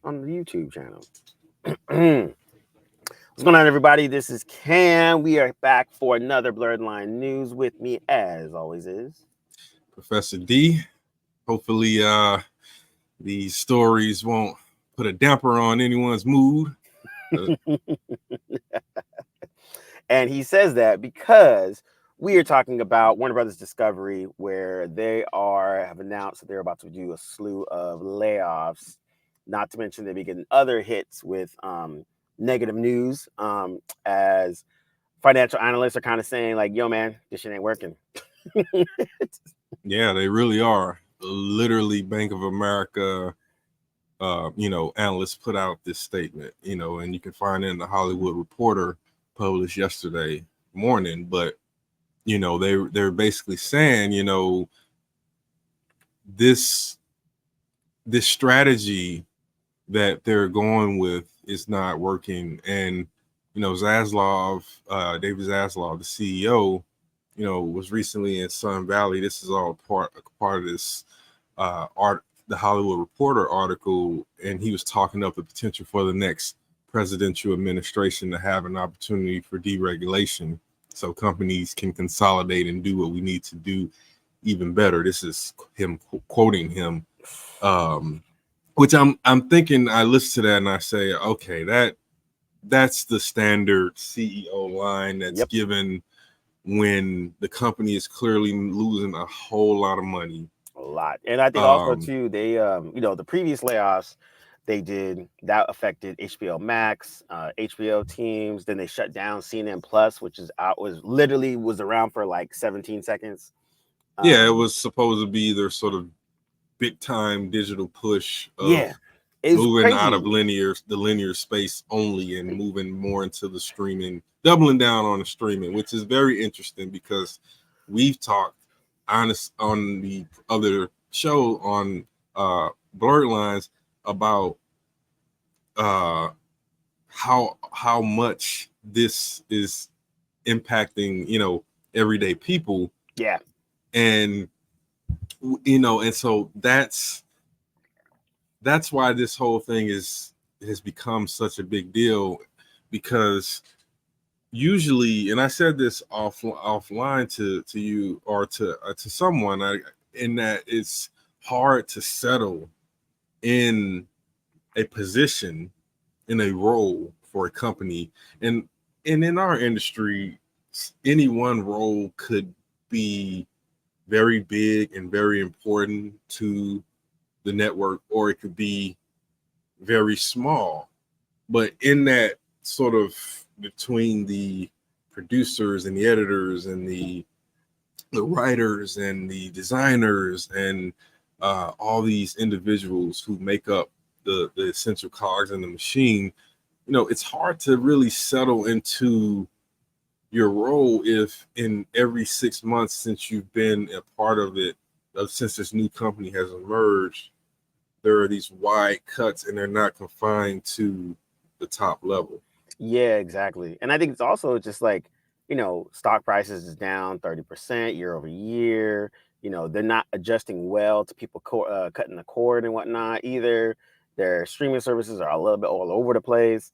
on the YouTube channel. What's going on, everybody? This is Cam. We are back for another Blerdline News. With me, as always, is Professor D. Hopefully, these stories won't put a damper on anyone's mood. And he says that because we are talking about Warner Brothers Discovery, where they have announced that they're about to do a slew of layoffs. Not to mention they've been getting other hits with negative news, as financial analysts are kind of saying, like, yo, man, this shit ain't working. Yeah, they really are. Literally, Bank of America, analysts put out this statement, and you can find it in the Hollywood Reporter published yesterday morning. But, they're basically saying, this strategy that they're going with is not working. And, Zaslav, David Zaslav, the CEO, was recently in Sun Valley. This is all part of this the Hollywood Reporter article, and he was talking up the potential for the next presidential administration to have an opportunity for deregulation, so companies can consolidate and do what we need to do even better. This is him quoting him, which I'm thinking. I listen to that and I say, okay, that's the standard CEO line that's given when the company is clearly losing a whole lot of money. A lot. And I think also too, they the previous layoffs they did that affected HBO Max, HBO teams. Then they shut down CNN Plus, which is was around for like 17 seconds. It was supposed to be their sort of big time digital push of moving out of the linear space only and moving more into the streaming, doubling down on the streaming, which is very interesting because we've talked on the other show on Blerdlines about how much this is impacting everyday people. Yeah. And and so that's why this whole thing has become such a big deal, because usually, and I said this offline to you or to someone, in that it's hard to settle in a position, in a role for a company, and in our industry, any one role could be very big and very important to the network, or it could be very small. But in that sort of between the producers and the editors and the writers and the designers and all these individuals who make up the essential cogs in the machine, it's hard to really settle into your role if in every 6 months since you've been a part of it, since this new company has emerged, there are these wide cuts and they're not confined to the top level. Yeah, exactly. And I think it's also just like, stock prices is down 30% year over year. They're not adjusting well to people cutting the cord and whatnot either. Their streaming services are a little bit all over the place.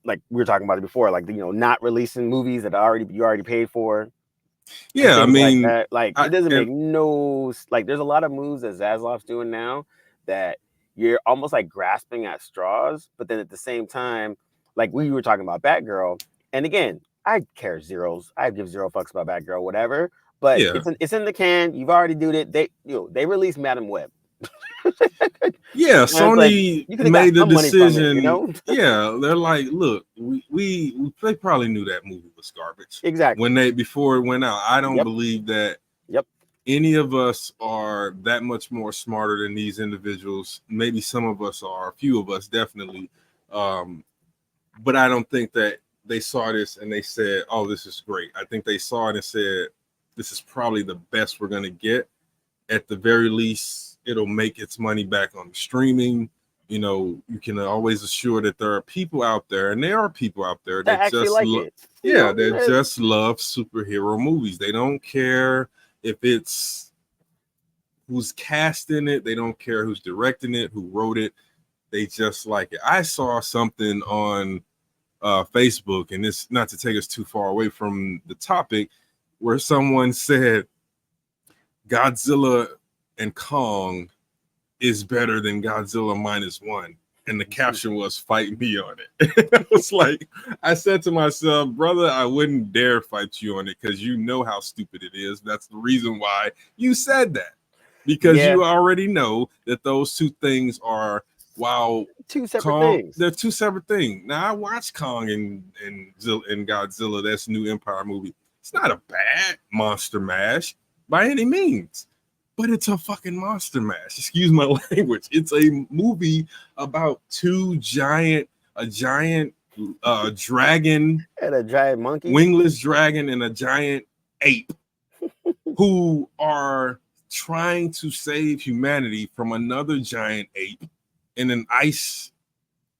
Like we were talking about it before, like, not releasing movies that you already paid for. Yeah, I mean, it doesn't make no, like, there's a lot of moves that Zaslav's doing now that you're almost like grasping at straws, but then at the same time, like we were talking about Batgirl, and again, I give zero fucks about Batgirl, whatever, but it's in the can. You've already did it. They released Madam Web. Yeah, Sony made the decision. Yeah, they're like, look, they probably knew that movie was garbage. Exactly. Before it went out. I don't believe that any of us are that much more smarter than these individuals. Maybe some of us are, a few of us definitely. But I don't think that they saw this and they said, oh, this is great. I think they saw it and said, this is probably the best we're going to get. At the very least, it'll make its money back on streaming. You can always assure that there are people out there, and there are people out there that just just love superhero movies. They don't care if it's who's casting it. They don't care who's directing it, who wrote it. they just like it. I saw something on Facebook, and it's not to take us too far away from the topic, where someone said Godzilla and Kong is better than Godzilla -1. And the caption was "Fight me on it." I was like, I said to myself, brother, I wouldn't dare fight you on it because you know how stupid it is. That's the reason why you said that, because you already know that those two things are, while two separate things. They're two separate things. Now I watched Kong and Godzilla, that's new Empire movie. It's not a bad monster mash by any means, but it's a fucking monster mash. Excuse my language. It's a movie about a giant dragon and a giant monkey, wingless dragon, and a giant ape who are trying to save humanity from another giant ape and an ice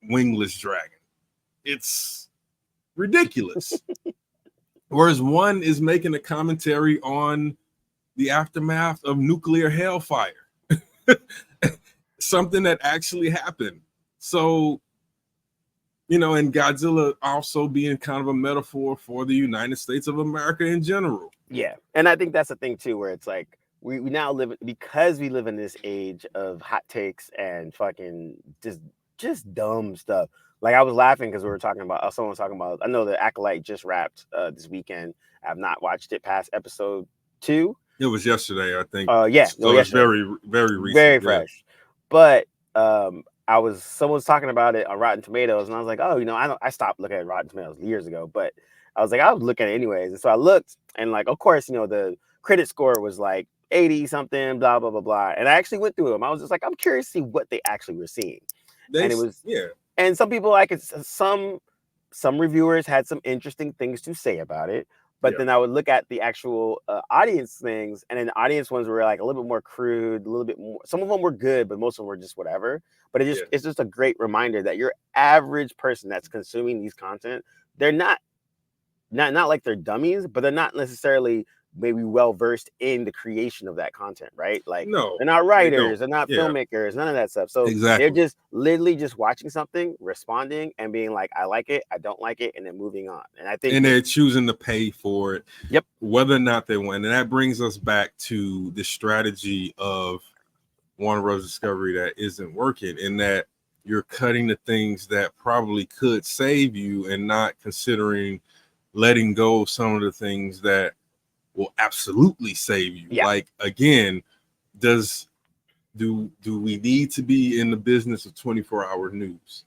wingless dragon. It's ridiculous. Whereas one is making a commentary on the aftermath of nuclear hellfire, something that actually happened. So, and Godzilla also being kind of a metaphor for the United States of America in general. Yeah. And I think that's the thing too, where it's like, we now live, because we live in this age of hot takes and fucking just dumb stuff. Like, I was laughing because we were talking about, someone was talking about, I know the Acolyte just wrapped this weekend. I have not watched it past episode 2. It was yesterday, I think. Yeah. So it's very, very recent. Very fresh. But someone was talking about it on Rotten Tomatoes, and I was like, oh, I stopped looking at Rotten Tomatoes years ago, but I was like, I was looking at it anyways. And so I looked, and like, of course, the critic score was like 80 something, blah, blah, blah, blah. And I actually went through them. I was just like, I'm curious to see what they actually were seeing. And it was, and some people, some reviewers had some interesting things to say about it. But then I would look at the actual audience things, and then the audience ones were like a little bit more crude, a little bit more. Some of them were good, but most of them were just whatever. But it's just a great reminder that your average person that's consuming these content, they're not like they're dummies, but they're not necessarily maybe well versed in the creation of that content, right? Like, no, they're not writers, they're not filmmakers, none of that stuff. So they're just literally just watching something, responding, and being like, I like it, I don't like it, and then moving on. And I think, they're choosing to pay for it. Yep. Whether or not they win. And that brings us back to the strategy of Warner Bros. Discovery that isn't working, in that you're cutting the things that probably could save you and not considering letting go of some of the things that will absolutely save you. Like, again, do we need to be in the business of 24-hour news?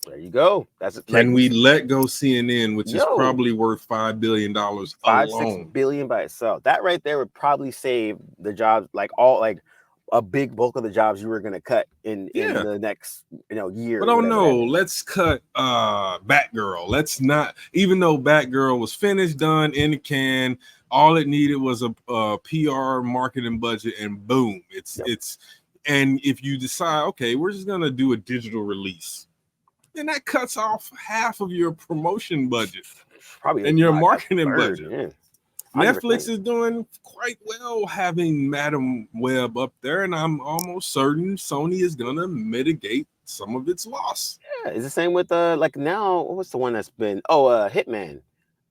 There you go. Can we let go CNN, which is probably worth $5 billion alone? $6 billion by itself. That right there would probably save the jobs, like a big bulk of the jobs you were going to cut in the next year. But let's cut Batgirl. Let's not, even though Batgirl was finished, done, in the can, all it needed was a PR marketing budget, and boom, it's and if you decide, okay, we're just gonna do a digital release, then that cuts off half of your promotion budget, probably, and your marketing budget. Yeah. Netflix is doing quite well having Madam Web up there, and I'm almost certain Sony is gonna mitigate some of its loss. Yeah, it's the same with now, what's the one that's been Hitman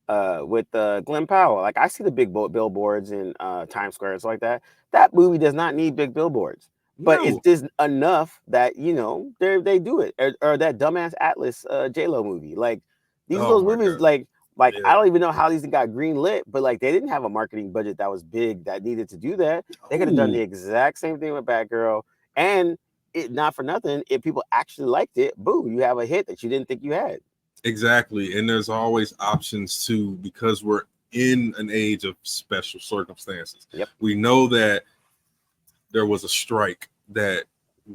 with Glenn Powell. Like, I see the big billboards in Times Square and stuff like that. That movie does not need big billboards, but it's just enough that they do it. Or that dumbass Atlas J-Lo movie. Like, these are those movies. God. Like I don't even know how these got green lit, but like, they didn't have a marketing budget that was big that needed to do that. They could have done the exact same thing with Batgirl, and it, not for nothing, if people actually liked it, boom, you have a hit that you didn't think you had. Exactly. And there's always options too, because we're in an age of special circumstances. Yep. We know that there was a strike that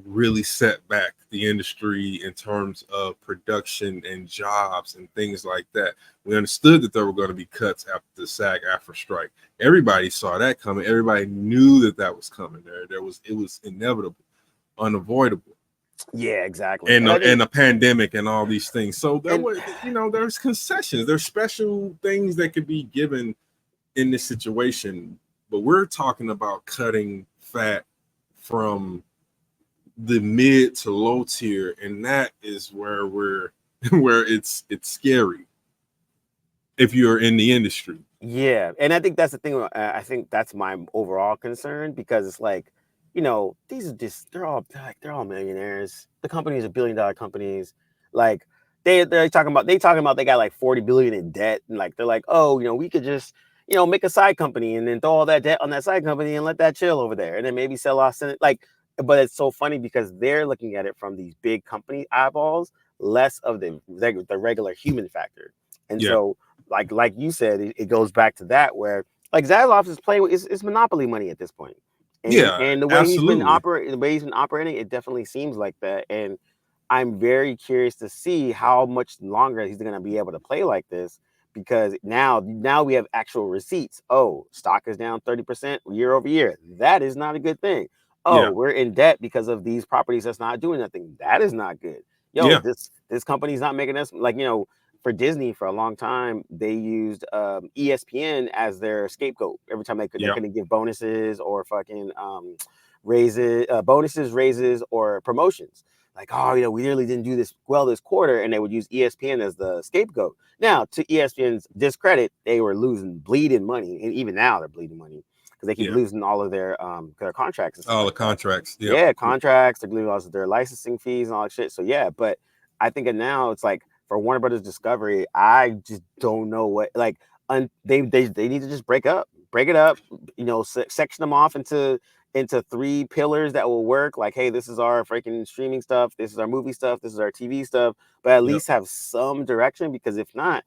really set back the industry in terms of production and jobs and things like that. We understood that there were going to be cuts after the SAG-AFTRA strike. Everybody saw that coming. Everybody knew that was coming. It was inevitable, unavoidable. Yeah, exactly. And a pandemic and all these things. So there's concessions. There's special things that could be given in this situation. But we're talking about cutting fat from the mid to low tier, and that is where we're where it's scary if you're in the industry. Yeah, and I think that's the thing. I think that's my overall concern because it's like, these are just they're all millionaires. The companies are billion-dollar companies. Like they're talking about they got like 40 billion in debt, and like they're like, oh, we could just make a side company and then throw all that debt on that side company and let that chill over there, and then maybe sell off Senate. Like, but it's so funny because they're looking at it from these big company eyeballs, less of the regular human factor, and Yeah. so like you said, it goes back to that where like Zaslav is playing with it's monopoly money at this point. And Yeah, and the way absolutely. the way he's been operating, it definitely seems like that. And I'm very curious to see how much longer he's gonna be able to play like this because now we have actual receipts. Oh, stock is down 30% year over year. That is not a good thing. Oh, Yeah. we're in debt because of these properties that's not doing nothing. That is not good. Yo, Yeah. this company's not making us like, for Disney for a long time, they used ESPN as their scapegoat. Every time they Yeah. couldn't give bonuses or fucking bonuses, raises, or promotions. Like, oh, we really didn't do this well this quarter, and they would use ESPN as the scapegoat. Now, to ESPN's discredit, they were bleeding money, and even now they're bleeding money because they keep Yeah. losing all of their contracts and stuff All the like that. contracts. Yep. Yeah, contracts. They're losing all of their licensing fees and all that shit. So yeah, but I think now it's like for Warner Brothers Discovery, I just don't know what like. They need to just break it up. Section them off into three pillars that will work. Like, hey, this is our freaking streaming stuff. This is our movie stuff. This is our TV stuff. But at Yep. least have some direction because if not,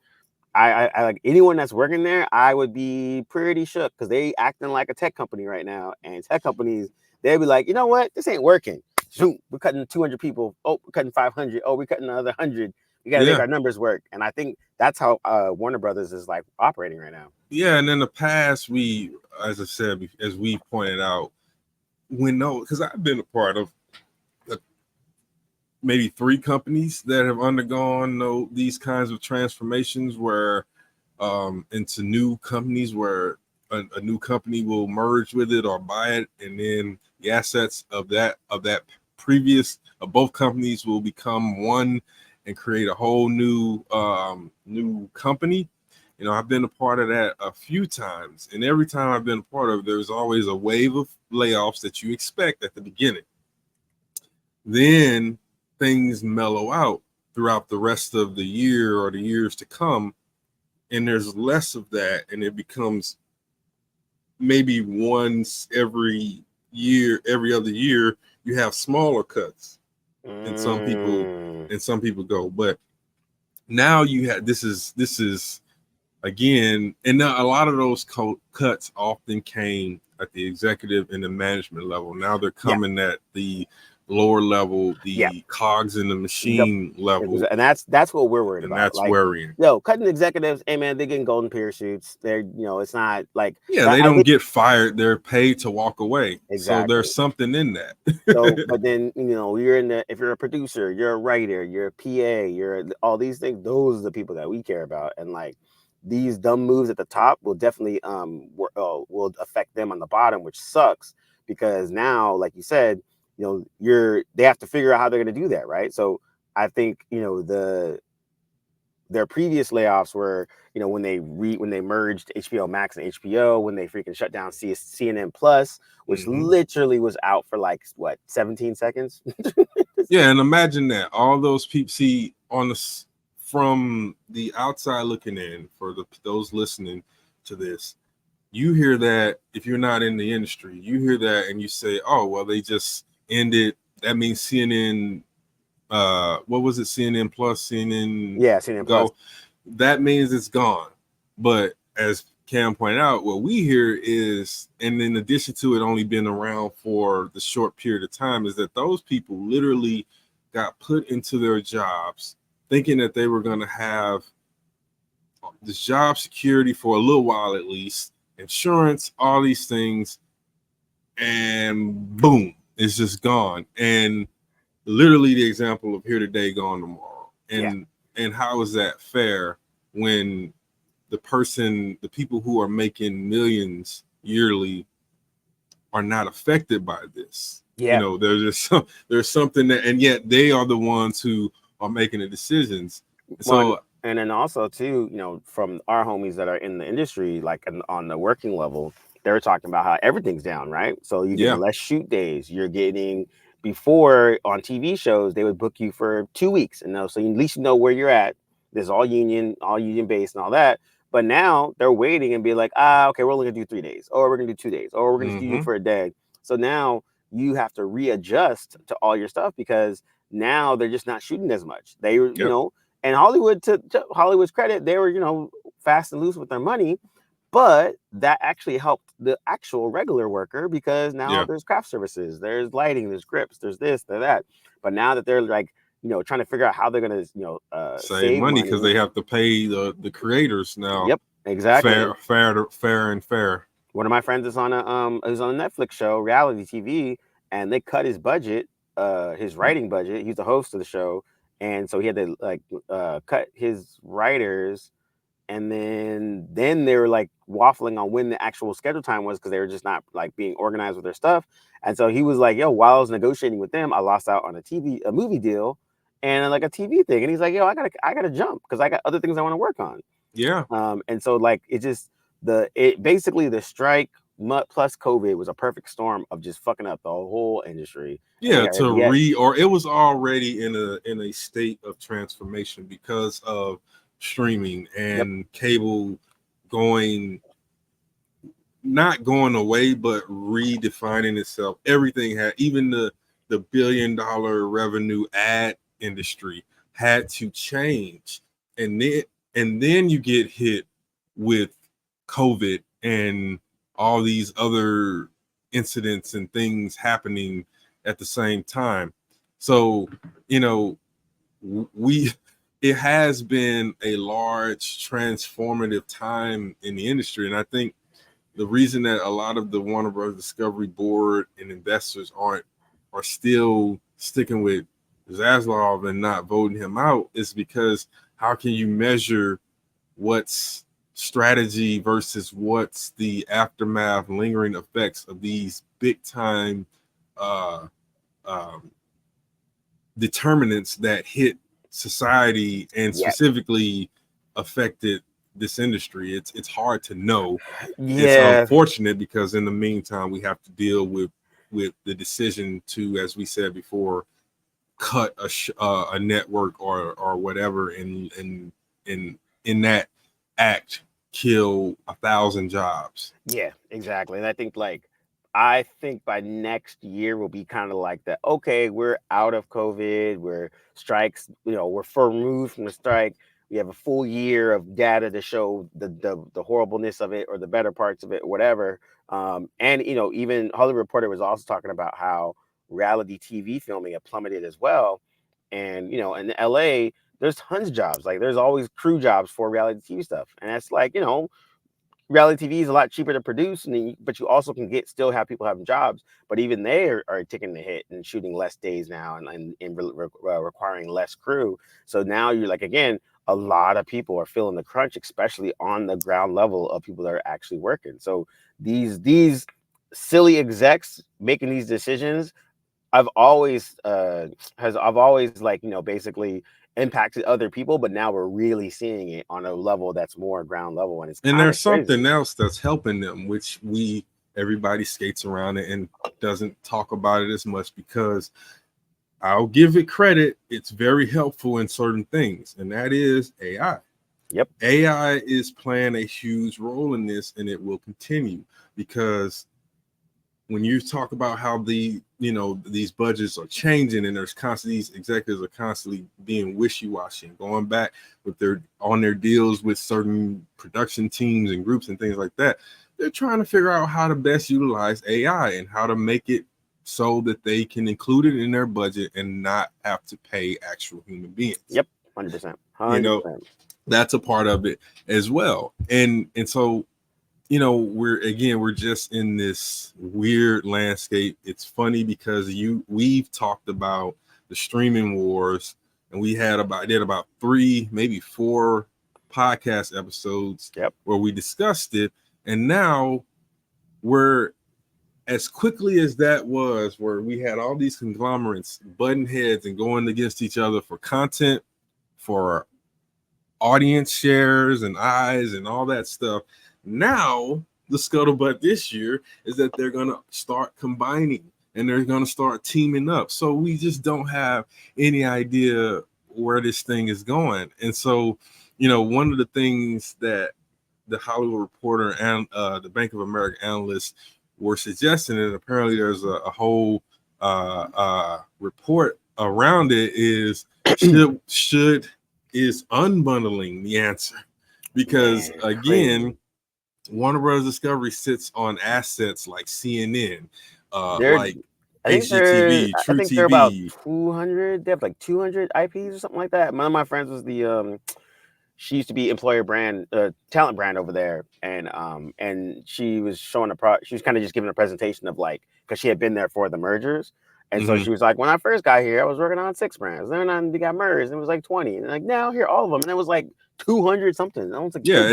I like anyone that's working there, I would be pretty shook because they acting like a tech company right now, and tech companies they'd be like, you know what, this ain't working. Shoot, we're cutting 200 people. Oh, we're cutting 500. Oh, we're cutting another 100. We got to make Yeah. our numbers work, and I think that's how Warner Brothers is like operating right now. Yeah, and in the past, as I said, as we pointed out, because I've been a part of maybe 3 companies that have undergone these kinds of transformations where into new companies where a new company will merge with it or buy it, and then the assets of both companies will become one and create a whole new company. I've been a part of that a few times, and every time I've been a part of it, there's always a wave of layoffs that you expect at the beginning. Then things mellow out throughout the rest of the year or the years to come, and there's less of that, and it becomes maybe once every other year, you have smaller cuts, and some people go. But now you have this is again, and now a lot of those cuts often came at the executive and the management level. Now they're coming at the lower level, the cogs in the machine level, and that's what we're worried about. That's like, worrying. Cutting executives, hey man, they're getting golden parachutes. They're it's not like they don't get fired; they're paid to walk away. Exactly. So there's something in that. So, but then if you're a producer, you're a writer, you're a PA, you're all these things. Those are the people that we care about, and like these dumb moves at the top will definitely will affect them on the bottom, which sucks because now, like you said, they have to figure out how they're going to do that, right? So I think their previous layoffs were when they merged HBO Max and HBO, when they freaking shut down CNN Plus, which literally was out for like what 17 seconds. Yeah, and imagine that all those people see from the outside looking in. For those listening to this, you hear that if you're not in the industry, you hear that and you say, "Oh, well, they just ended." That means CNN. What was it? CNN Plus, CNN. Yeah, CNN Plus. That means it's gone. But as Cam pointed out, what we hear is, and in addition to it only been around for the short period of time, is that those people literally got put into their jobs thinking that they were going to have this job security for a little while at least, insurance, all these things, and boom, it's just gone. And literally the example of here today, gone tomorrow. And how is that fair when the people who are making millions yearly are not affected by this? You Yeah. know, there's something that, and yet they are the ones who are making the decisions. One, So and then also too, from our homies that are in the industry, like on the working level, they're talking about how everything's down, right? So you're getting yeah, less shoot days. You're getting before on TV shows they would book you for 2 weeks, and so at least you know where you're at. There's all union based and all that. But now they're waiting and be like, okay, we're only gonna do 3 days, or we're gonna do 2 days, or we're gonna do you mm-hmm. for a day. So now you have to readjust to all your stuff because now they're just not shooting as much. Yep. And Hollywood, to Hollywood's credit, they were, fast and loose with their money, but that actually helped the actual regular worker because now Yeah. there's craft services, there's lighting, there's grips, there's this, there's that. But now that they're like, trying to figure out how they're gonna, Save save money because money. they have to pay the creators now. Yep, exactly. Fair and fair. One of my friends is on a Netflix show, reality TV, and they cut his budget, his writing budget. He's the host of the show, and so he had to like cut his writers, and then they were like waffling on when the actual schedule time was because they were just not like being organized with their stuff. And so he was like, "Yo, while I was negotiating with them, I lost out on a movie deal, and like a TV thing." And he's like, "Yo, I gotta jump because I got other things I want to work on." Yeah. And so like it basically the strike plus COVID was a perfect storm of just fucking up the whole industry. And Yeah, to yet, or it was already in a state of transformation because of streaming yep, and cable going not going away but redefining itself. Everything had, even the billion-dollar revenue ad industry had to change. And then you get hit with COVID and all these other incidents and things happening at the same time. So, you know, we it has been a large transformative time in the industry. And I think the reason that a lot of the Warner Bros. Discovery board and investors are still sticking with Zaslav and not voting him out is because how can you measure what's strategy versus what's the aftermath, lingering effects of these big time uh, um, determinants that hit society and yeah, specifically affected this industry? It's hard to know. It's yeah, unfortunate because in the meantime we have to deal with the decision to, as we said before, cut a network or whatever, and in that act kill 1,000 jobs. yeah, exactly. And I think by next year will be kind of like that. Okay, we're out of COVID. We're strikes. We're far removed from the strike. We have a full year of data to show the horribleness of it or the better parts of it, or whatever. And even Hollywood Reporter was also talking about how reality TV filming had plummeted as well. And in LA, there's tons of jobs. Like there's always crew jobs for reality TV stuff, and that's like reality TV is a lot cheaper to produce, but you also can still have people having jobs. But even they are taking the hit and shooting less days now, and requiring less crew. So now you're like, again, a lot of people are feeling the crunch, especially on the ground level of people that are actually working. So these silly execs making these decisions, I've always I've always like basically impacted other people, but now we're really seeing it on a level that's more ground level, and it's And kind of there's crazy. something else that's helping them, which everybody skates around it and doesn't talk about it as much, because I'll give it credit, it's very helpful in certain things, and that is AI. Yep. AI is playing a huge role in this, and it will continue, because when you talk about how these budgets are changing, and there's constantly, these executives are constantly being wishy-washy and going back with their deals with certain production teams and groups and things like that, they're trying to figure out how to best utilize AI and how to make it so that they can include it in their budget and not have to pay actual human beings. Yep. 100%. You know, 100%. that's a part of it as well. And so we're just in this weird landscape. It's funny because we've talked about the streaming wars, and I did about 3, maybe 4 podcast episodes Yep. where we discussed it, and now we're as quickly as that was, where we had all these conglomerates butting heads and going against each other for content, for audience shares and eyes and all that stuff. Now, the scuttlebutt this year is that they're going to start combining and they're going to start teaming up. So we just don't have any idea where this thing is going. And so, one of the things that the Hollywood Reporter and the Bank of America analysts were suggesting, and apparently there's a whole report around it, is is unbundling the answer, because again, Warner Bros. Discovery sits on assets like CNN, like HGTV, True TV. They're about 200. They have like 200 IPs or something like that. One of my friends was she used to be employer brand, talent brand over there, and she was showing she was kind of just giving a presentation of like, because she had been there for the mergers, and so she was like, when I first got here, I was working on 6 brands, then we got merged, and it was like 20, and like now here all of them, and it was like 200 something. I was like, yeah,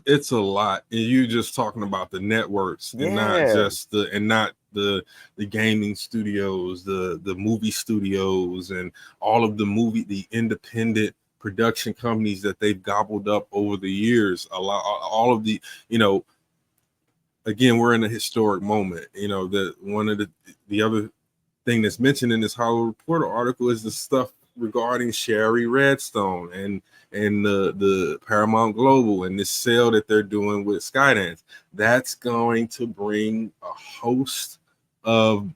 it's a lot, and you just talking about the networks, and not just the gaming studios, the movie studios, and all of the independent production companies that they've gobbled up over the years. All of the, again, we're in a historic moment. That one of the other thing that's mentioned in this Hollywood Reporter article is the stuff regarding Sherry Redstone and the Paramount Global and this sale that they're doing with Skydance. That's going to bring a host of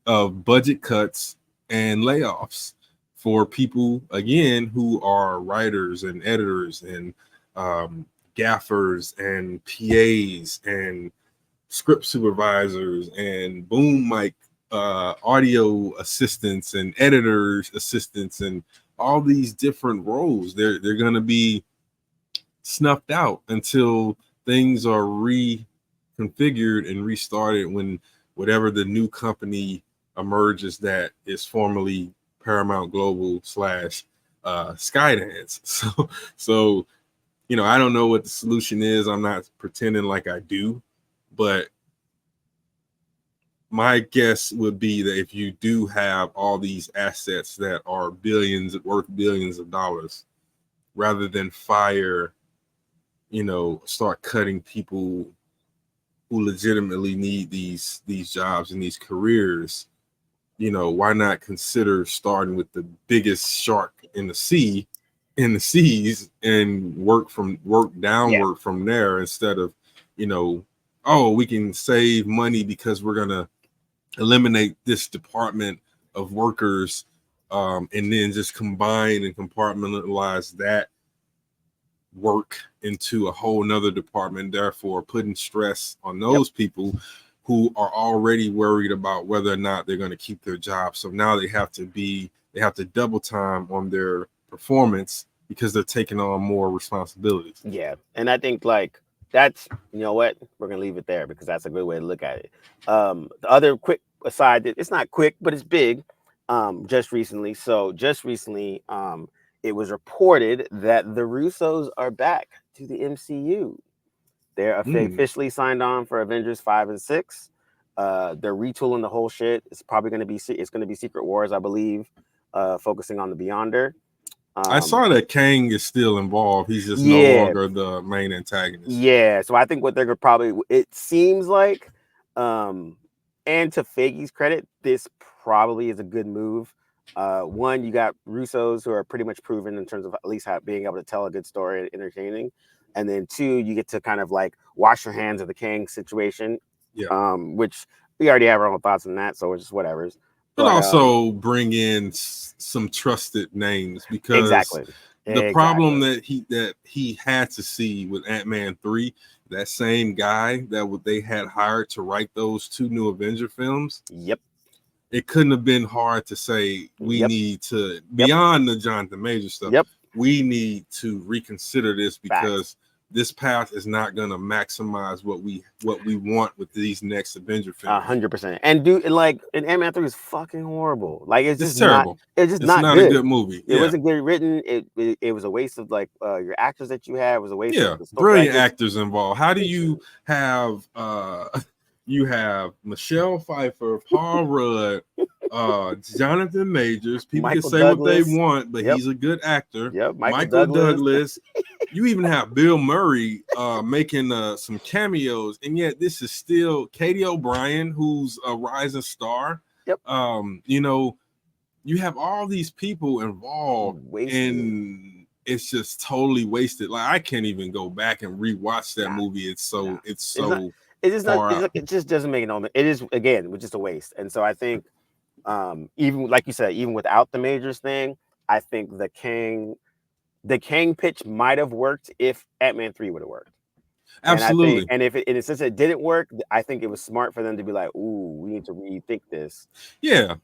budget cuts and layoffs for people, again, who are writers and editors and gaffers and PAs and script supervisors and boom mic audio assistants and editors assistants and all these different roles. They're going to be snuffed out until things are reconfigured and restarted when whatever the new company emerges that is formerly Paramount Global / Skydance. So I don't know what the solution is. I'm not pretending like I do, but my guess would be that if you do have all these assets that are worth billions of dollars, rather than start cutting people who legitimately need these jobs and these careers, why not consider starting with the biggest shark in the seas and work downward from there, instead of, we can save money because we're going to eliminate this department of workers, and then just combine and compartmentalize that work into a whole nother department, therefore putting stress on those people who are already worried about whether or not they're going to keep their job. So now they have to double time on their performance because they're taking on more responsibilities. Yeah. And I think like that's, what, we're going to leave it there because that's a good way to look at it. The other quick aside, it's not quick, but it's big. Just recently, it was reported that the Russos are back to the MCU. They're officially signed on for Avengers 5 and 6. They're retooling the whole shit. It's going to be Secret Wars, I believe, focusing on the Beyonder. I saw that Kang is still involved. He's just no longer the main antagonist. Yeah, so I think what they're it seems like, and to Feige's credit, this probably is a good move. One, you got Russos who are pretty much proven in terms of at least being able to tell a good story and entertaining. And then 2, you get to kind of like wash your hands of the Kang situation, which we already have our own thoughts on that, so it's just whatever's. But also bring in some trusted names, because the problem that he had to see with Ant-Man 3, that same guy that they had hired to write those 2 new Avenger films. Yep. It couldn't have been hard to say we need to, beyond the Jonathan Major stuff, we need to reconsider this, because this path is not going to maximize what we want with these next Avenger films. 100%. And Ant-Man 3 is fucking horrible. Like it's just terrible. It's not a good movie. It wasn't good written. It was a waste of your actors that you had. It was a waste of the brilliant actors involved. How do you have You have Michelle Pfeiffer, Paul Rudd, Jonathan Majors. People can Michael say what they Douglas. want, but Yep. he's a good actor. Yep. Michael Douglas. You even have Bill Murray making some cameos, and yet this is still Katie O'Brien, who's a rising star. Yep. You know, you have all these people involved, and it's just totally wasted. Like I can't even go back and rewatch that movie. It's so it just doesn't make it no. It is again, just a waste. And so I think, even like you said, even without the Majors thing, I think the Kang pitch might have worked if Ant-Man 3 would have worked. Absolutely. And if it since it didn't work, I think it was smart for them to be like, "Ooh, we need to rethink this." Yeah.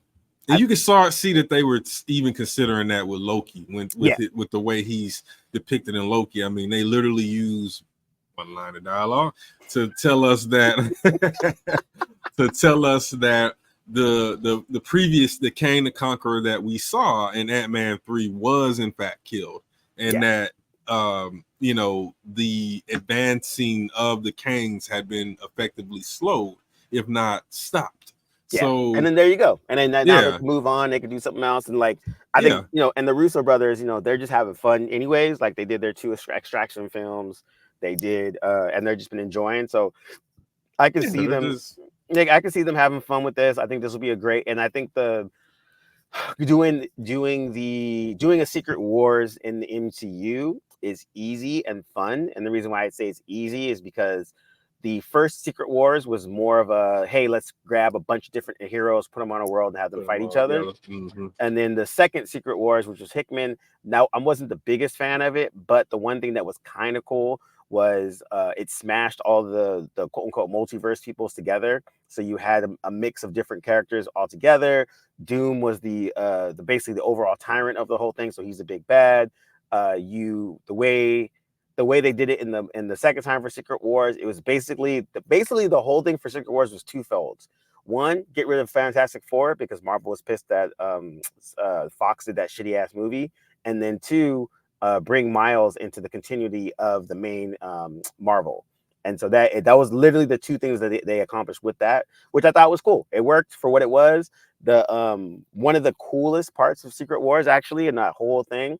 And you can see that they were even considering that with Loki, with the way he's depicted in Loki. I mean, they literally use one line of dialogue to tell us that the previous Kang the Conqueror that we saw in Ant-Man 3 was in fact killed, and that you know, the advancing of the Kangs had been effectively slowed, if not stopped. Yeah. So, and then there you go. And then now they can move on. They can do something else. And like, I think, you know, and the Russo brothers, you know, they're just having fun anyways. Like they did their 2 extraction films. They did, and they're just been enjoying. So I can see them, I can see them having fun with this. I think this will be a great, and I think doing a Secret Wars in the MCU is easy and fun. And the reason why I'd say it's easy is because the first Secret Wars was more of a, hey, let's grab a bunch of different heroes, put them on a world, and have them fight each other. And then the second Secret Wars, which was Hickman, now I wasn't the biggest fan of it, but the one thing that was kind of cool was it smashed all the quote unquote multiverse peoples together. So you had a mix of different characters all together. Doom was the basically the overall tyrant of the whole thing, so he's a big bad. The way they did it in the second time for Secret Wars, it was basically the whole thing for Secret Wars was twofolds. One, get rid of Fantastic Four because Marvel was pissed that Fox did that shitty ass movie, and then two, bring Miles into the continuity of the main Marvel. And so that was literally the two things that they accomplished with that, which I thought was cool. It worked for what it was. The one of the coolest parts of Secret Wars, actually, and that whole thing,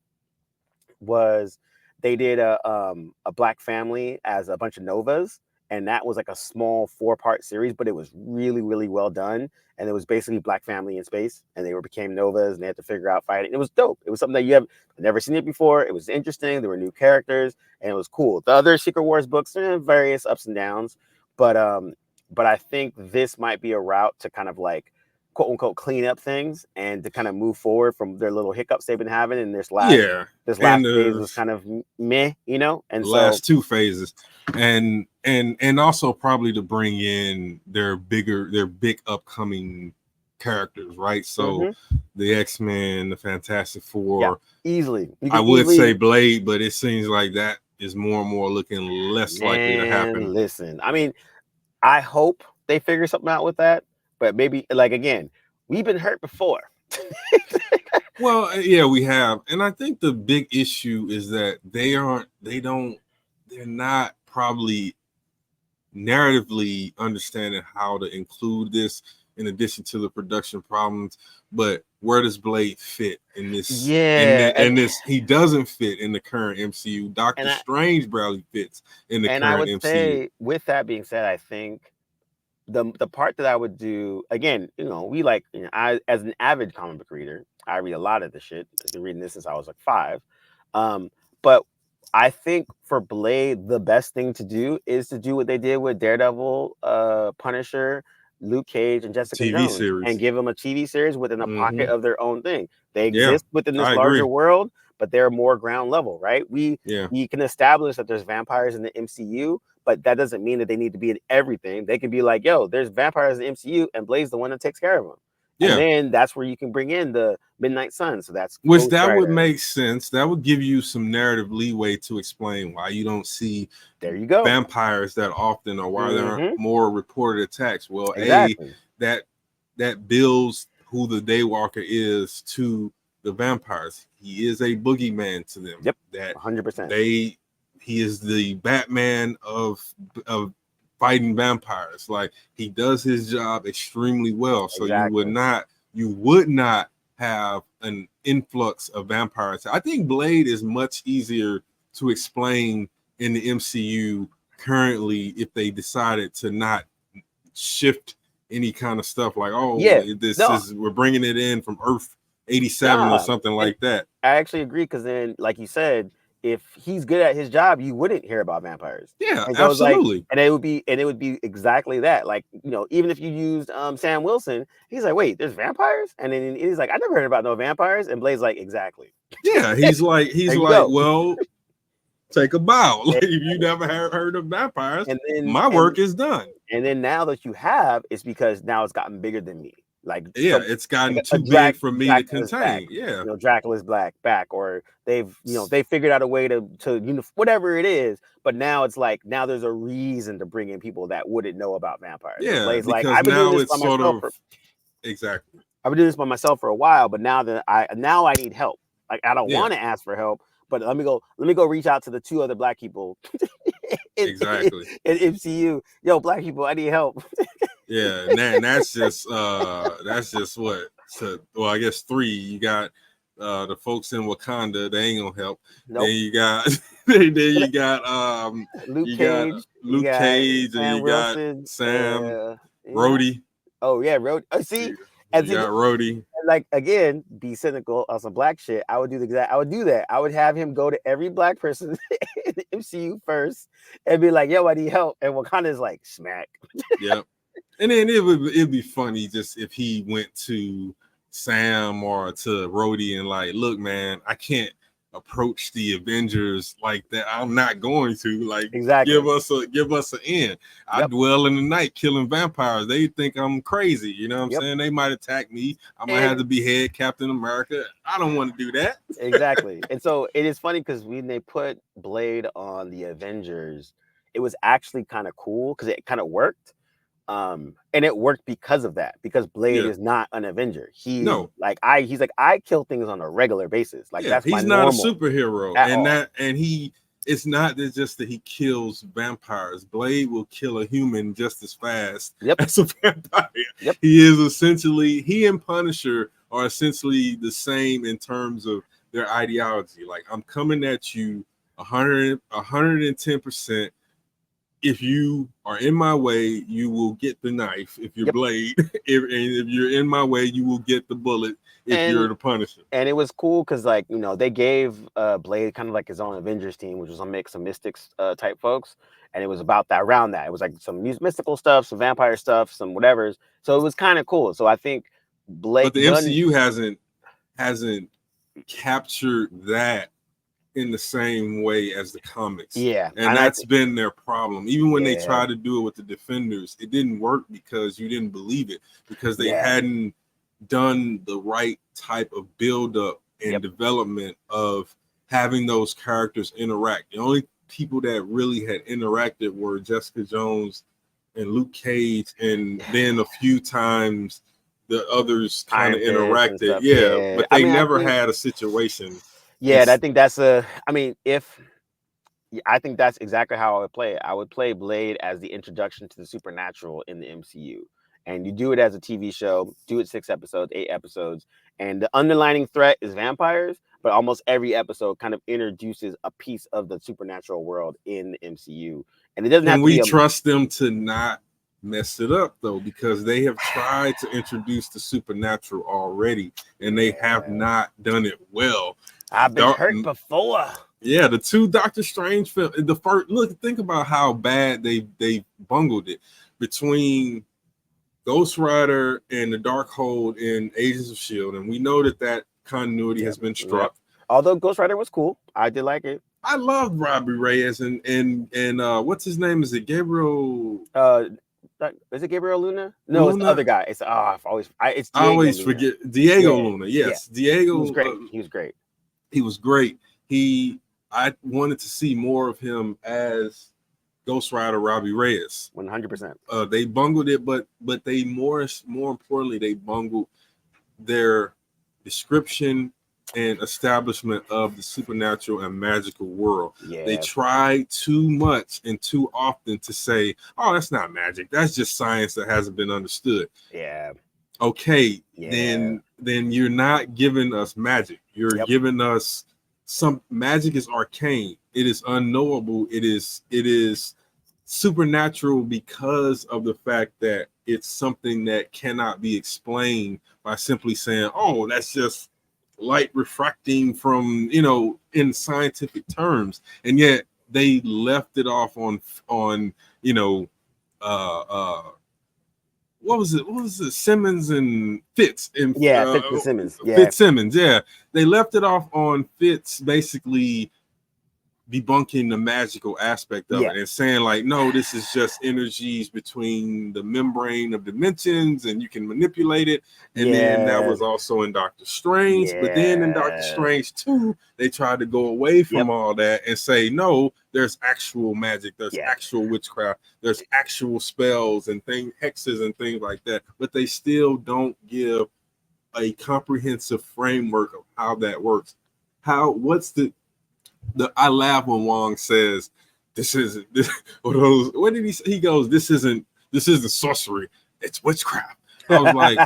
was they did a black family as a bunch of Novas, and that was like a small 4-part series, but it was really, really well done. And it was basically black family in space, and they became Novas, and they had to figure out fighting. It was dope. It was something that you have never seen it before. It was interesting. There were new characters, and it was cool. The other Secret Wars books, various ups and downs, but I think this might be a route to kind of like quote unquote clean up things and to kind of move forward from their little hiccups they've been having in this last phase was kind of meh, you know. And the last 2 phases, and also probably to bring in their big upcoming characters, right? So the X-Men, the Fantastic Four, easily. I would say Blade, but it seems like that is more and more looking less likely to happen. Listen, I mean, I hope they figure something out with that. But maybe, like, again, we've been hurt before. Well, yeah, we have. And I think the big issue is that they're not probably narratively understanding how to include this in addition to the production problems. But where does Blade fit in this? Yeah. And this, he doesn't fit in the current MCU. Doctor Strange barely fits in the current MCU. And I would say, with that being said, I think the part that I would do, again, you know, we like, you know, I, as an avid comic book reader, I read a lot of the shit. I've been reading this since I was like 5. But I think for Blade, the best thing to do is to do what they did with Daredevil, Punisher, Luke Cage, and Jessica Jones, series. And give them a TV series within a pocket of their own thing. They exist within this larger world, but they're more ground level, right? We can establish that there's vampires in the MCU, but that doesn't mean that they need to be in everything. They can be like, yo, there's vampires in the MCU, and Blade's the one that takes care of them. And then that's where you can bring in the Midnight Sun. So that's would make sense. That would give you some narrative leeway to explain why you don't see vampires that often, or why there aren't more reported attacks. Well, that builds who the Daywalker is to the vampires. He is a boogeyman to them. Yep. That 100%. He is the Batman of fighting vampires. Like, he does his job extremely well. So Exactly. you would not have an influx of vampires. I think Blade is much easier to explain in the MCU currently if they decided to not shift any kind of stuff like, we're bringing it in from Earth 87 or something like that. I actually agree, because then, like you said, if he's good at his job, you wouldn't hear about vampires. Yeah, and so absolutely. It's like, and it would be exactly that. Like, even if you used Sam Wilson, he's like, wait, there's vampires, and then he's like, I never heard about no vampires, and Blade's like, exactly. Yeah, he's like, well, take a bow. Like, if you never heard of vampires, my work is done. And then now that you have, it's because now it's gotten bigger than me. Like, it's gotten too big for me to contain. Yeah, Dracula's back, or they figured out a way to whatever it is. But now it's like, now there's a reason to bring in people that wouldn't know about vampires. Yeah, because like, I've been now doing this it's sort of exactly. I've been doing this by myself for a while, but now that I need help. Like, I don't want to ask for help, but let me go reach out to the 2 other Black people in MCU. Yo, Black people, I need help. Yeah, and that's just what. So, well, I guess 3. You got the folks in Wakanda. They ain't gonna help. Nope. Then you got Luke Cage, and you got Sam, Rhodey. Oh yeah, Rhodey. See, and you got Rhodey. Like, again, be cynical on some Black shit. I would do that. I would have him go to every Black person in the MCU first and be like, yo, I need help. And Wakanda's like, smack. Yep. And then it'd be funny just if he went to Sam or to Rhodey and like, look, man, I can't approach the Avengers like that. I'm not going to. Like, exactly. give us an end. I dwell in the night killing vampires. They think I'm crazy. You know what I'm saying? They might attack me. I might have to behead Captain America. I don't want to do that. Exactly. And so it is funny, because when they put Blade on the Avengers, it was actually kind of cool, because it kind of worked. And it worked because of that, because Blade is not an Avenger. He's like, I kill things on a regular basis. Like, that's he's not a superhero. It's not just that he kills vampires. Blade will kill a human just as fast as a vampire. He and Punisher are essentially the same in terms of their ideology. Like, I'm coming at you 110%. If you are in my way, you will get the knife if you're Blade. If you're in my way, you will get the bullet if you're the Punisher. And it was cool because, like, they gave Blade kind of like his own Avengers team, which was a mix of Mystics type folks. And it was about that, around that. It was like some mystical stuff, some vampire stuff, some whatevers. So it was kind of cool. So I think Blade. But the MCU hasn't captured that in the same way as the comics. Yeah. And that's been their problem. Even when they tried to do it with the Defenders, it didn't work because you didn't believe it, because they hadn't done the right type of build-up and development of having those characters interact. The only people that really had interacted were Jessica Jones and Luke Cage, and then a few times the others kind of interacted. But they never had a situation. Yeah, and I think that's I think that's exactly how I would play it. I would play Blade as the introduction to the supernatural in the MCU. And you do it as a TV show, do it 6 episodes, 8 episodes. And the underlining threat is vampires, but almost every episode kind of introduces a piece of the supernatural world in the MCU. And it doesn't have to be trust them to not mess it up, though, because they have tried to introduce the supernatural already, and they have not done it well. I've been hurt before. Yeah, the 2 Doctor Strange films. The first, think about how bad they bungled it between Ghost Rider and the Darkhold in Agents of S.H.I.E.L.D., and we know that continuity has been struck. Although Ghost Rider was cool, I did like it. I loved Robbie Reyes and what's his name? Is it Gabriel? Is it Gabriel Luna? No, Luna? It's the other guy. It's I always forget Diego Luna. Yes, Diego. He was great. He was great. I wanted to see more of him as Ghost Rider Robbie Reyes. 100%. They bungled it, but they more importantly, they bungled their description and establishment of the supernatural and magical world. Yeah. They try too much and too often to say, oh, that's not magic. That's just science that hasn't been understood. Yeah. Okay, Yeah. then you're not giving us magic. You're Yep. giving us some magic is arcane. It is unknowable. It is supernatural because of the fact that it's something that cannot be explained by simply saying, oh, that's just light refracting from, you know, in scientific terms. And yet they left it off on you know, what was it? Simmons and Fitz and Fitzsimmons. Yeah. Fitzsimmons. Yeah, they left it off on Fitz basically debunking the magical aspect of it and saying like, no, this is just energies between the membrane of dimensions and you can manipulate it. And then that was also in Doctor Strange. But then in Doctor Strange 2, they tried to go away from all that and say, no, there's actual magic, there's actual witchcraft, there's actual spells and hexes and things like that. But they still don't give a comprehensive framework of how that works. I laugh when Wong says, this isn't this, what did he say? He goes, this isn't sorcery, it's witchcraft. I was like,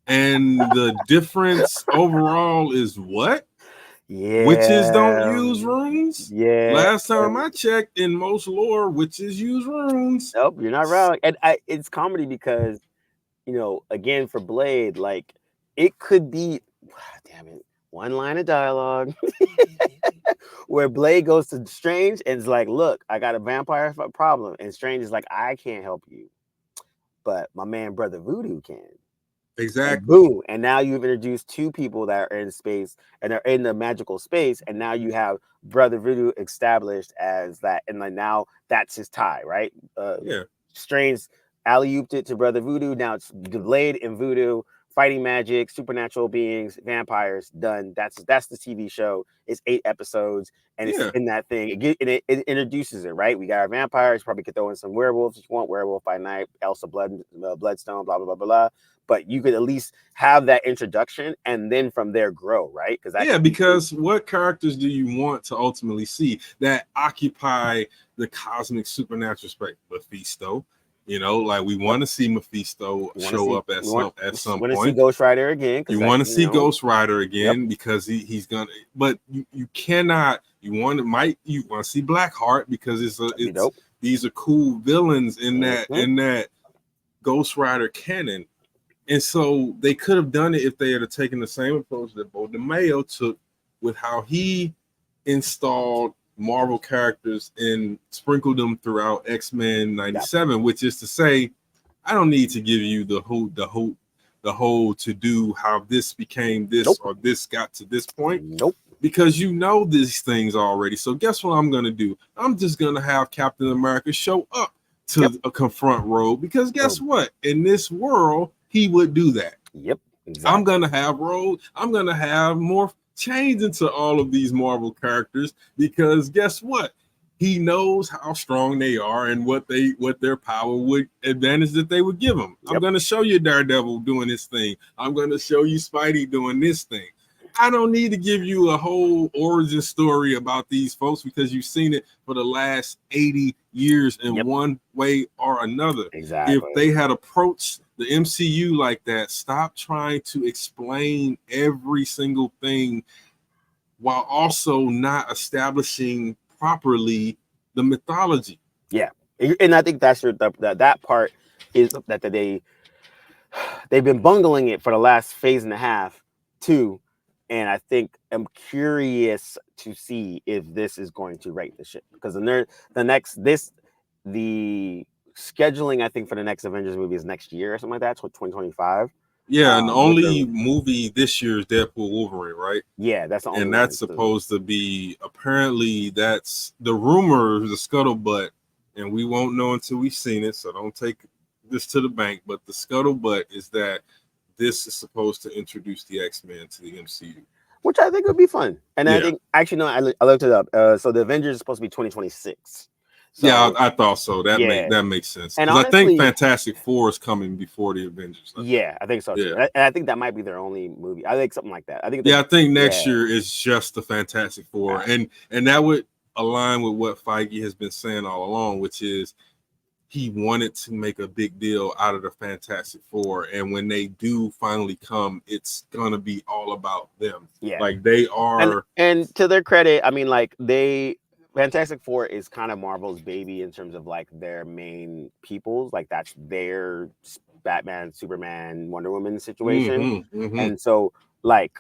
and the difference overall is what? Yeah. Witches don't use runes? Yeah. Last time I checked, in most lore, witches use runes. Nope, you're not wrong. And it's comedy because, you know, again, for Blade, like, it could be, damn it, one line of dialogue where Blade goes to Strange and is like, look, I got a vampire problem. And Strange is like, I can't help you, but my man, Brother Voodoo can. Exactly. And boom. And now you've introduced two people that are in space and they're in the magical space. And now you have Brother Voodoo established as that. And like now that's his tie, right? Strange alley-ooped it to Brother Voodoo. Now it's Blade and Voodoo fighting magic, supernatural beings, vampires. Done. That's the TV show. It's 8 episodes, and it's in that thing. It introduces it, right? We got our vampires. Probably could throw in some werewolves if you want. Werewolf by Night, Elsa Bloodstone, blah blah blah blah blah. But you could at least have that introduction, and then from there grow, right? Because what characters do you want to ultimately see that occupy the cosmic supernatural space? Mephisto. You know, like we want to see Mephisto show up at some point. See Ghost Rider again. You want to see Ghost Rider again because he's gonna. But you cannot. You want to see Blackheart because these are cool villains in that Ghost Rider canon. And so they could have done it if they had taken the same approach that Bo DeMayo took with how he installed Marvel characters and sprinkled them throughout X-Men 97, which is to say, I don't need to give you the whole to do how this became this or this got to this point. Because you know these things already. So guess what I'm gonna do? I'm just gonna have Captain America show up to confront Rogue because guess what? In this world, he would do that. Exactly. I'm gonna have Rogue. I'm gonna have more change into all of these Marvel characters because guess what? He knows how strong they are and what their power would advantage that they would give him. I'm gonna show you Daredevil doing this thing. I'm gonna show you Spidey doing this thing. I don't need to give you a whole origin story about these folks because you've seen it for the last 80 years in one way or another. Exactly. If they had approached the MCU like that, stop trying to explain every single thing while also not establishing properly the mythology. Yeah. And I think that's that part is that they've been bungling it for the last phase and a half too. And I think I'm curious to see if this is going to right the ship because the scheduling I think for the next Avengers movie is next year or something like that, 2025. Yeah, and the only movie this year is Deadpool Wolverine, right? Yeah, that's the only. And that's supposed to be apparently that's the rumor, the scuttlebutt, and we won't know until we've seen it. So don't take this to the bank. But the scuttlebutt is that this is supposed to introduce the X-Men to the MCU, which I think would be fun. And I think actually no, I looked it up. So the Avengers is supposed to be 2026. So, yeah, I thought so. That yeah. makes sense. And Because I think honestly, Fantastic Four is coming before the Avengers. yeah, I think so too. Yeah. And I think that might be their only movie. I think something like that. I think Yeah, I think next yeah. year is just the Fantastic Four, Yeah. and that would align with what Feige has been saying all along, which is he wanted to make a big deal out of the Fantastic Four, and when they do finally come, it's gonna be all about them. Yeah. Like they are. And to their credit, I mean, like Fantastic Four is kind of Marvel's baby in terms of like their main peoples. Like that's their Batman, Superman, Wonder Woman situation. And so like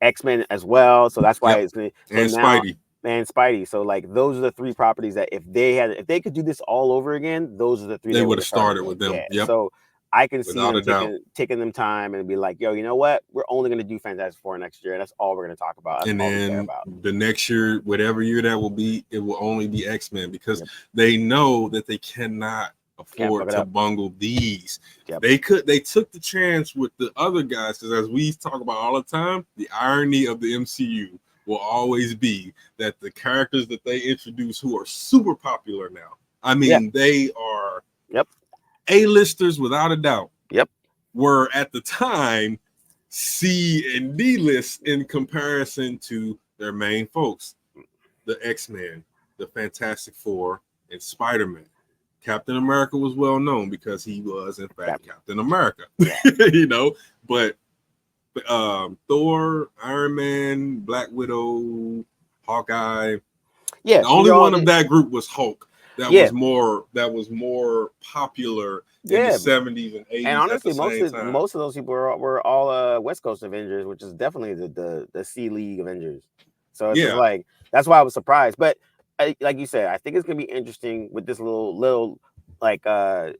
X-Men as well. So that's why it's been so and now Spidey. and Spidey. So like those are the three properties that if they could do this all over again, those are the three They they would have started with them. Yeah. Yep. So I can see Without them taking them time and be like, yo, you know what? We're only going to do Fantastic Four next year. And that's all we're going to talk about. That's and all we care then about. the next year, whatever year that will be, it will only be X-Men because they know that they cannot afford to bungle these. They took the chance with the other guys because as we talk about all the time, the irony of the MCU will always be that the characters that they introduce who are super popular now, I mean, they are A-listers without a doubt. Were at the time C and D list in comparison to their main folks, the X-Men, the Fantastic Four, and Spider-Man. Captain America was well known because he was in fact Captain America, you know, but Thor, Iron Man, Black Widow, Hawkeye. The only one of that group was Hulk. That was more popular in the 70s and 80s. And honestly, most of those people were all West Coast Avengers, which is definitely the C League Avengers. So it's just like that's why I was surprised. But like you said, I think it's gonna be interesting with this little like Deadpool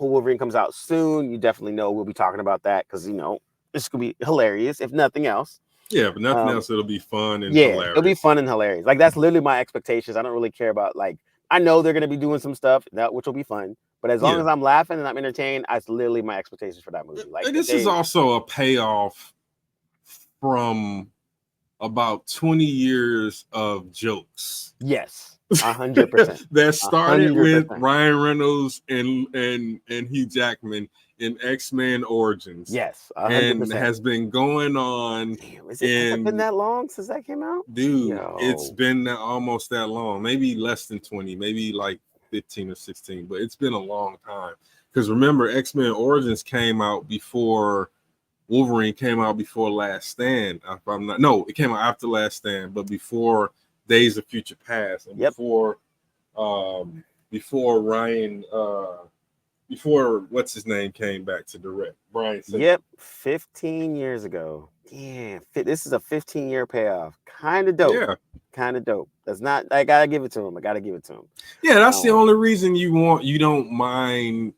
Wolverine comes out soon. You definitely know we'll be talking about that because you know it's gonna be hilarious if nothing else. Yeah, but nothing else, it'll be fun and hilarious. It'll be fun and hilarious. Like that's literally my expectations. I don't really care about like I know they're gonna be doing some stuff which will be fun. But as long as I'm laughing and I'm entertained, that's literally my expectations for that movie. Like this is also a payoff from about 20 years of jokes. Yes, 100%. That started 100%. With Ryan Reynolds and Hugh Jackman in X-Men Origins. Yes, 100%. And has been going on. Damn, has it been that long since that came out? Dude, it's been almost that long. Maybe less than 20, maybe like 15 or 16, but it's been a long time. Because remember, X-Men Origins came out before Wolverine came out before Last Stand. If I'm not, no, it came out after Last Stand, but before Days of Future Past, and before Ryan, before what's his name came back to direct, Brian. 15 years ago. Yeah, this is a 15-year payoff. Kind of dope. Yeah, kind of dope. That's not. I gotta give it to him. Yeah, that's the only reason you don't mind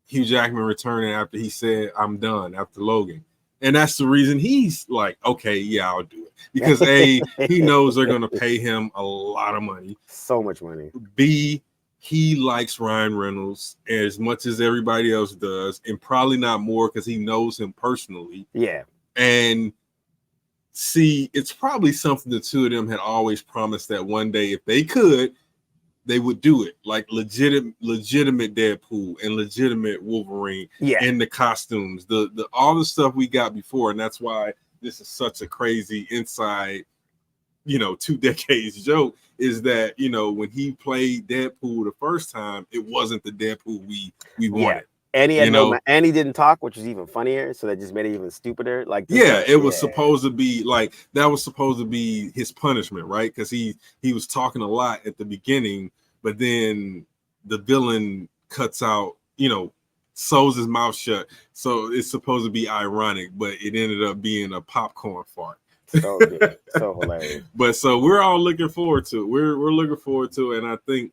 Hugh Jackman returning after he said I'm done after Logan. And that's the reason he's like, okay, yeah, I'll do it. Because A, he knows they're going to pay him a lot of money. So much money. B, he likes Ryan Reynolds as much as everybody else does, and probably not more because he knows him personally. Yeah. And C, it's probably something the two of them had always promised that one day, if they could, they would do it, like legitimate Deadpool and legitimate Wolverine and the costumes, the all the stuff we got before. And that's why this is such a crazy inside, 2 decades joke, is that, when he played Deadpool the first time, it wasn't the Deadpool we wanted. And he had and he didn't talk, which was even funnier. So that just made it even stupider. Like it was supposed to be like that was supposed to be his punishment, right? Because he was talking a lot at the beginning, but then the villain cuts out, sews his mouth shut. So it's supposed to be ironic, but it ended up being a popcorn fart. So good. So hilarious. But so we're all looking forward to it. We're looking forward to it, and I think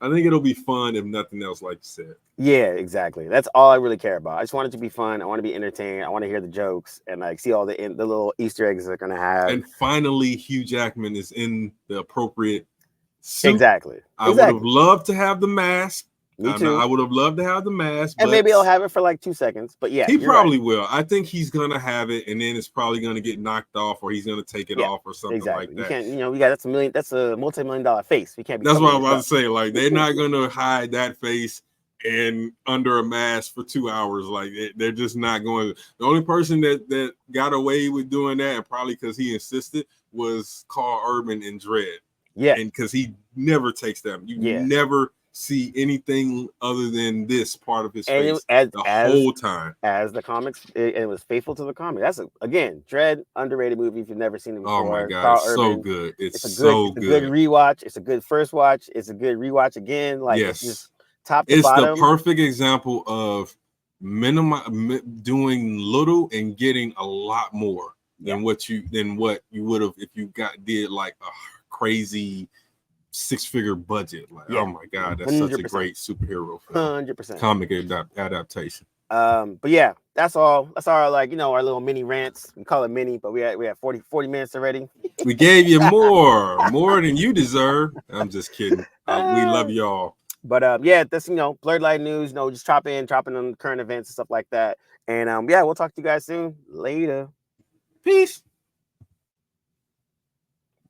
it'll be fun if nothing else, like you said. Yeah, exactly. That's all I really care about. I just want it to be fun. I want to be entertained. I want to hear the jokes and like see all the little Easter eggs they're gonna have. And finally, Hugh Jackman is in the appropriate suit. Exactly. I would have loved to have the mask. Me too. I would have loved to have the mask, and but maybe he'll have it for like 2 seconds. But yeah, he you're probably right. will. I think he's gonna have it, and then it's probably gonna get knocked off, or he's gonna take it Yeah, off, or something exactly. like You that. can't, we got that's a multi-million-dollar face. We can't be. That's what I'm covering about this to up. say. Like, they're not gonna hide that face and under a mask for 2 hours. Like, they're just not going. The only person that got away with doing that, and probably because he insisted, was Carl Urban in Dread. Yeah, And because he never takes them. You Yeah. never see anything other than this part of his and face as the whole time. as the comics, it was faithful to the comic. That's again, Dread, underrated movie if you've never seen it before. Oh my God, Carl it's so Urban. good. It's a so good good. rewatch. It's a good first watch. It's a good rewatch again. Like it's Yes. just top to It's the bottom. perfect example of doing little and getting a lot more than what you would have if you did like a crazy 6-figure budget. Like, oh my God, that's such a 100%. great superhero film. 100%. Comic adaptation. But yeah, that's all. That's our like, our little mini rants. We call it mini, but we had 40 minutes already. We gave you more than you deserve. I'm just kidding. We love y'all. But yeah, this Blerdline news. Just dropping on current events and stuff like that. And yeah, we'll talk to you guys soon. Later. Peace.